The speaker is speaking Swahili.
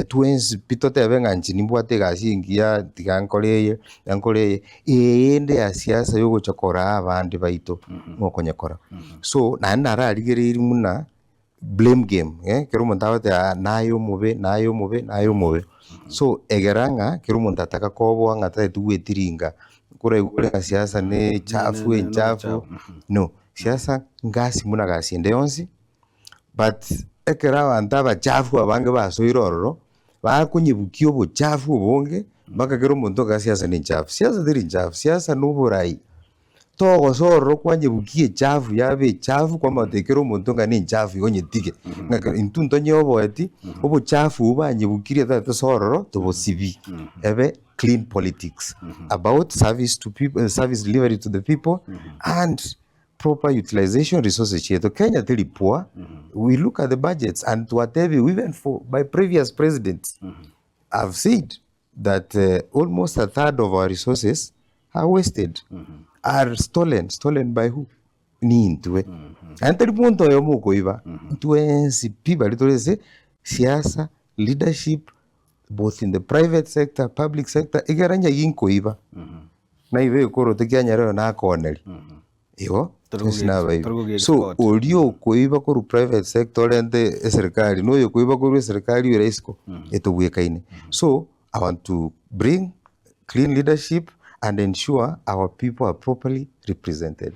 twins pito tebe nganchi nimbwate gasi ngia tigankoreye ende ya siasa yo gochokora abandi baito ngokonyekora so nararigeri muna blame game kero montawote nayo mube so egeranga kero montataka kobo ngata tuwetiringa kure siasa ne chafu no siasa ngasi muna gasi ende yonsi but ekera bantaba chafu abange basoirororo bakunyibukio bo chafu bonge baka kero monto ga siasa ni chafu siasa diri chafu siasa nuburai togo sorro kwanyibukie chafu yabe chafu kwa matekero monto ga ni chafu yonyetike ngaka intunto nyobo eti obo chafu banyibukirie that sorro to bosibi ebe clean politics about service to people, service delivery to the people and proper utilization resources cheto Kenya very poor. We look at the budgets and whatever even for by previous presidents have said that almost a third of our resources are wasted, are stolen by who? Ni intwe. Antari punto yo muko iba twensi people litolese siasa leadership both in the private sector, public sector igaranya yinko iba. Na ibe koro tekianyaro na corner. Yo so olio kuiba ko private sector ende serikali no yo kuiba ko serikali uresko etobwekaine so I want to bring clean leadership and ensure our people are properly represented.